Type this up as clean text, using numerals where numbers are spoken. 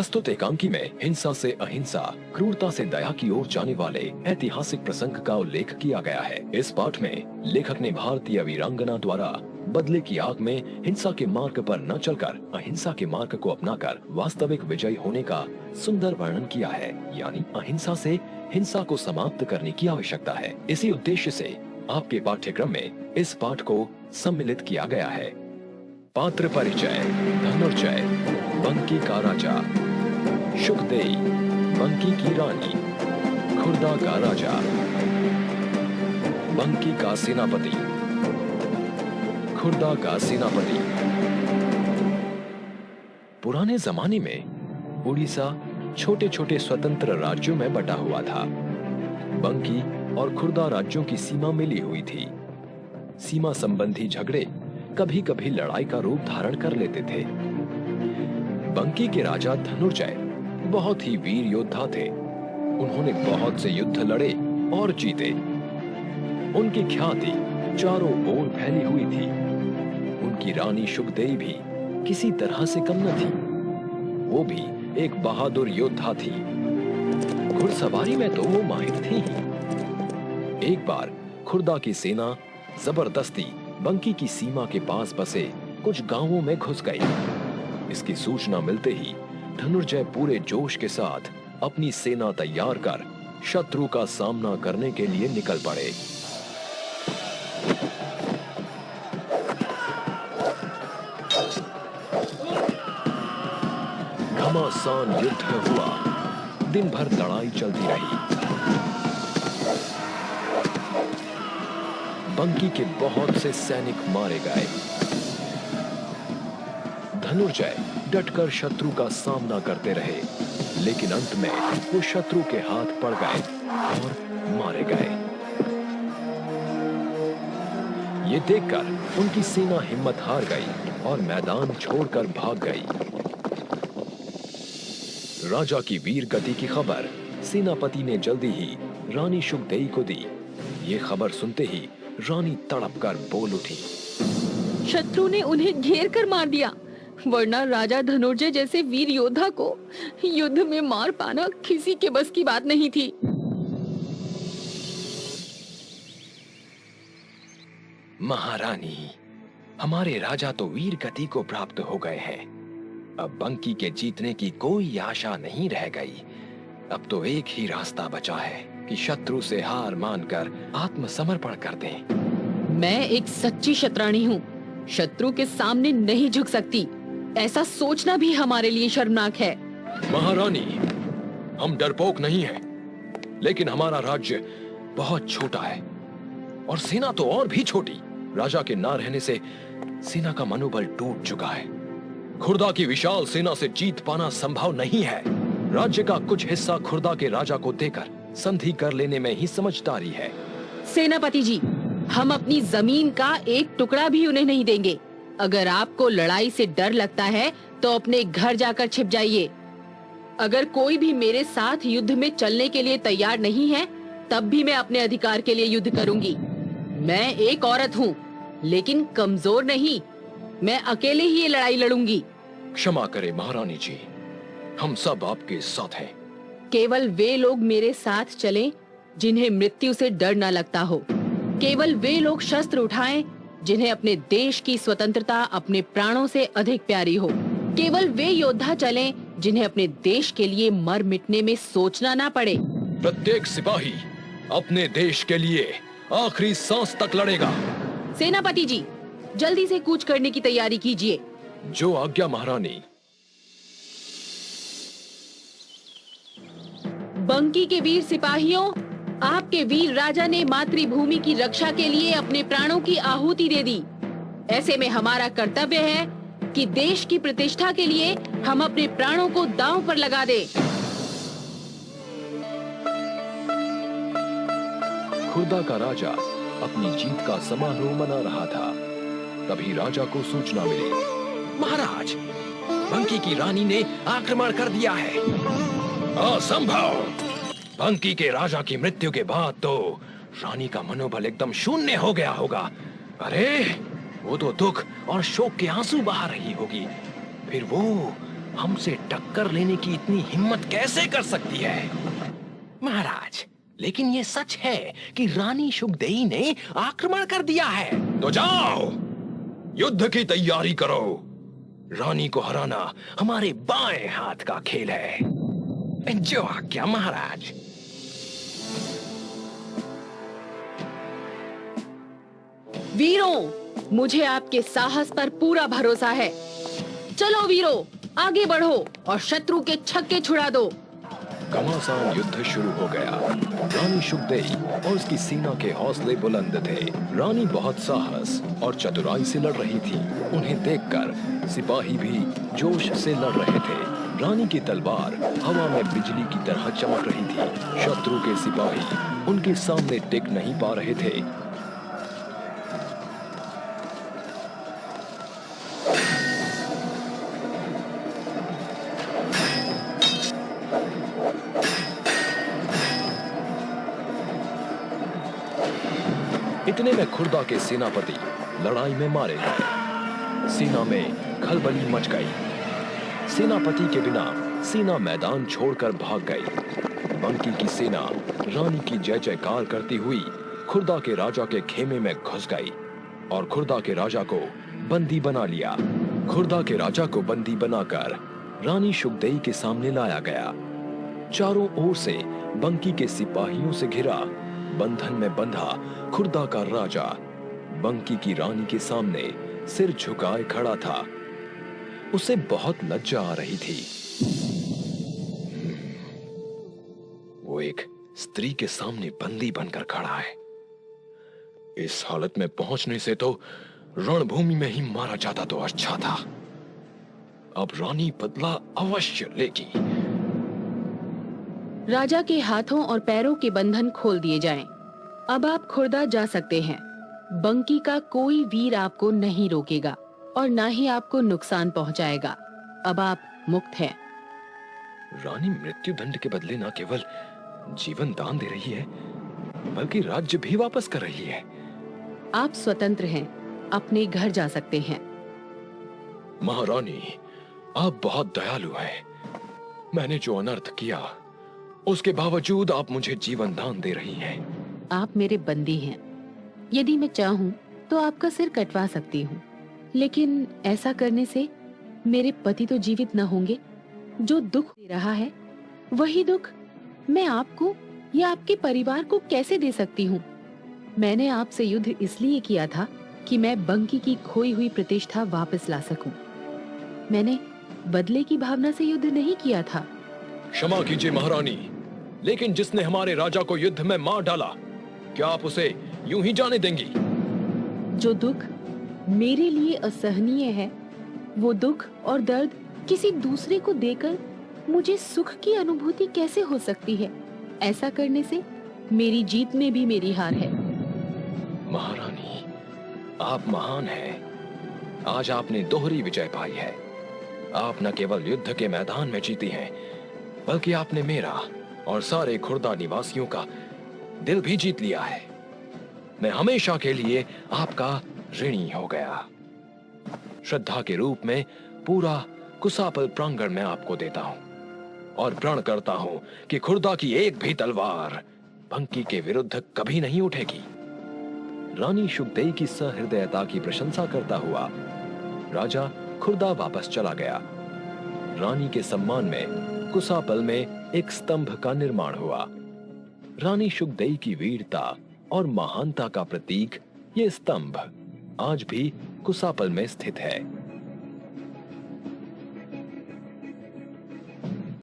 प्रस्तुत एकांकी में हिंसा से अहिंसा, क्रूरता से दया की ओर जाने वाले ऐतिहासिक प्रसंग का उल्लेख किया गया है। इस पाठ में लेखक ने भारतीय वीरांगना द्वारा बदले की आग में हिंसा के मार्ग पर न चलकर अहिंसा के मार्ग को अपनाकर वास्तविक विजयी होने का सुंदर वर्णन किया है। यानी अहिंसा से हिंसा को समाप्त करने की आवश्यकता है। इसी उद्देश्य से आपके पाठ्यक्रम में इस पाठ को सम्मिलित किया गया है। पात्र परिचय: धनुर्जय बंकी का राजा, शुकदेई बंकी की रानी, खुर्दा का राजा, बंकी का सेनापति, खुर्दा का सेनापति। पुराने जमाने में उड़ीसा छोटे छोटे स्वतंत्र राज्यों में बटा हुआ था। बंकी और खुर्दा राज्यों की सीमा मिली हुई थी। सीमा संबंधी झगड़े कभी कभी लड़ाई का रूप धारण कर लेते थे। बंकी के राजा धनुर्जय बहुत ही वीर योद्धा थे। उन्होंने बहुत से युद्ध लड़े और जीते। उनकी ख्याति चारों ओर फैली हुई थी। उनकी रानी शुकदेई भी किसी तरह से कम न थी। वो भी एक बहादुर योद्धा थी। घुड़सवारी में तो वो माहिर थी ही। एक बार खुर्दा की सेना जबरदस्ती बंकी की सीमा के पास बसे कुछ गांवों में घुस गई। इसकी सूचना मिलते ही धनुर्जय पूरे जोश के साथ अपनी सेना तैयार कर शत्रु का सामना करने के लिए निकल पड़े। घमासान युद्ध हुआ। दिन भर लड़ाई चलती रही। बंकी के बहुत से सैनिक मारे गए। धनुर्जय डटकर शत्रु का सामना करते रहे, लेकिन अंत में वो शत्रु के हाथ पड़ गए और मारे गए। ये देखकर उनकी सेना हिम्मत हार गई और मैदान छोड़कर भाग गई। राजा की वीर गति की खबर सेनापति ने जल्दी ही रानी शुकदेई को दी। ये खबर सुनते ही रानी तड़पकर बोल उठी, शत्रु ने उन्हें घेर कर मार दिया, वरना राजा धनुर्जय जैसे वीर योद्धा को युद्ध में मार पाना किसी के बस की बात नहीं थी। महारानी, हमारे राजा तो वीर गति को प्राप्त हो गए हैं। अब बंकी के जीतने की कोई आशा नहीं रह गई। अब तो एक ही रास्ता बचा है कि शत्रु से हार मानकर आत्मसमर्पण कर दें। मैं एक सच्ची शतरानी हूँ, शत्रु के सामने नहीं झुक सकती। ऐसा सोचना भी हमारे लिए शर्मनाक है। महारानी, हम डरपोक नहीं हैं, लेकिन हमारा राज्य बहुत छोटा है और सेना तो और भी छोटी। राजा के ना रहने से सेना का मनोबल टूट चुका है। खुर्दा की विशाल सेना से जीत पाना संभव नहीं है। राज्य का कुछ हिस्सा खुर्दा के राजा को देकर संधि कर लेने में ही समझदारी है। सेनापति जी, हम अपनी जमीन का एक टुकड़ा भी उन्हें नहीं देंगे। अगर आपको लड़ाई से डर लगता है तो अपने घर जाकर छिप जाइए। अगर कोई भी मेरे साथ युद्ध में चलने के लिए तैयार नहीं है, तब भी मैं अपने अधिकार के लिए युद्ध करूंगी। मैं एक औरत हूँ, लेकिन कमजोर नहीं। मैं अकेले ही ये लड़ाई लड़ूंगी। क्षमा करें महारानी जी, हम सब आपके साथ हैं। केवल वे लोग मेरे साथ चलें जिन्हें मृत्यु से डर न लगता हो। केवल वे लोग शस्त्र उठाएं जिन्हें अपने देश की स्वतंत्रता अपने प्राणों से अधिक प्यारी हो। केवल वे योद्धा चलें जिन्हें अपने देश के लिए मर मिटने में सोचना ना पड़े। प्रत्येक सिपाही अपने देश के लिए आखिरी सांस तक लड़ेगा। सेनापति जी, जल्दी से कूच करने की तैयारी कीजिए। जो आज्ञा महारानी। बंकी के वीर सिपाहियों, आपके वीर राजा ने मातृभूमि की रक्षा के लिए अपने प्राणों की आहुति दे दी। ऐसे में हमारा कर्तव्य है कि देश की प्रतिष्ठा के लिए हम अपने प्राणों को दांव पर लगा दें। खुर्दा का राजा अपनी जीत का समारोह मना रहा था। तभी राजा को सूचना मिली, महाराज, बंकी की रानी ने आक्रमण कर दिया है। असंभव! बंकी के राजा की मृत्यु के बाद तो रानी का मनोबल एकदम शून्य हो गया होगा। अरे, वो तो दुख और शोक के आंसू बहा रही होगी। फिर वो हमसे टक्कर लेने की इतनी हिम्मत कैसे कर सकती है? महाराज, लेकिन ये सच है कि रानी शुकदेई ने आक्रमण कर दिया है। तो जाओ, युद्ध की तैयारी करो। रानी को हराना हमारे बाएं हाथ का खेल है। जो आज्ञा महाराज। वीरों, मुझे आपके साहस पर पूरा भरोसा है। चलो वीरों, आगे बढ़ो और शत्रु के छक्के छुड़ा दो। घमासान युद्ध शुरू हो गया। रानी शुकदेई और उसकी सेना के हौसले बुलंद थे। रानी बहुत साहस और चतुराई से लड़ रही थी। उन्हें देखकर सिपाही भी जोश से लड़ रहे थे। रानी की तलवार हवा में बिजली की तरह चमक रही थी। शत्रु के सिपाही उनके सामने टिक नहीं पा रहे थे। इतने में खुर्दा के सेनापति लड़ाई में मारे गए। सेना में खलबली मच गई। सेनापति के बिना सेना मैदान छोड़कर भाग गई। बंकी की सेना रानी की जय जयकार करती हुई खुर्दा के राजा के खेमे में घुस गई और खुर्दा के राजा को बंदी बना लिया। खुर्दा के राजा को बंदी बनाकर रानी शुकदेई के सामने लाया गया। चारों ओर से बंकी के सिपाहियों से घिरा बंधन में बंधा खुर्दा का राजा बंकी की रानी के सामने सिर झुकाए खड़ा था। उसे बहुत लज्जा आ रही थी। वो एक स्त्री के सामने बंदी बनकर खड़ा है। इस हालत में पहुंचने से तो रणभूमि में ही मारा जाता तो अच्छा था। अब रानी बदला अवश्य लेगी। राजा के हाथों और पैरों के बंधन खोल दिए जाएं। अब आप खुर्दा जा सकते हैं। बंकी का कोई वीर आपको नहीं रोकेगा और ना ही आपको नुकसान पहुंचाएगा। अब आप मुक्त हैं। रानी मृत्यु दंड के बदले न केवल जीवन दान दे रही है, बल्कि राज्य भी वापस कर रही है। आप स्वतंत्र हैं, अपने घर जा सकते हैं। महारानी, आप बहुत दयालु हैं। मैंने जो अनर्थ किया, उसके बावजूद आप मुझे जीवन दान दे रही हैं। आप मेरे बंदी हैं। यदि मैं चाहूं तो आपका सिर कटवा सकती हूँ, लेकिन ऐसा करने से मेरे पति तो जीवित न होंगे। जो दुख दे रहा है, वही दुख मैं आपको या आपके परिवार को कैसे दे सकती हूँ? मैंने आपसे युद्ध इसलिए किया था कि मैं बंकी की खोई हुई प्रतिष्ठा वापस ला सकूं। मैंने बदले की भावना से युद्ध नहीं किया था। क्षमा कीजिए महारानी, लेकिन जिसने हमारे राजा को युद्ध में मार डाला, क्या आप उसे यूं ही जाने देंगी? जो दुख मेरे लिए असहनीय है, वो दुख और दर्द किसी दूसरे को देकर मुझे सुख की अनुभूति कैसे हो सकती है? ऐसा करने से मेरी जीत में भी मेरी हार है। महारानी, आप महान हैं। आज आपने दोहरी विजय पाई है। आप न केवल युद्ध के मैदान में जीती हैं, बल्कि आपने मेरा और सारे खुर्दा निवासियों का दिल भी जीत लिया है। मैं हमेशा के लिए आपका ऋणी हो गया। श्रद्धा के रूप में पूरा कुसापल प्रांगण में आपको देता हूं और प्रण करता हूं कि खुर्दा की एक भी तलवार बंकी के विरुद्ध कभी नहीं उठेगी। रानी शुकदेई की सहृदयता की प्रशंसा करता हुआ राजा खुर्दा वापस चला गया। रानी के सम्मान में कुसापल में एक स्तंभ का निर्माण हुआ। रानी शुकदेई की वीरता और महानता का प्रतीक ये स्तंभ आज भी कुसापल में स्थित है।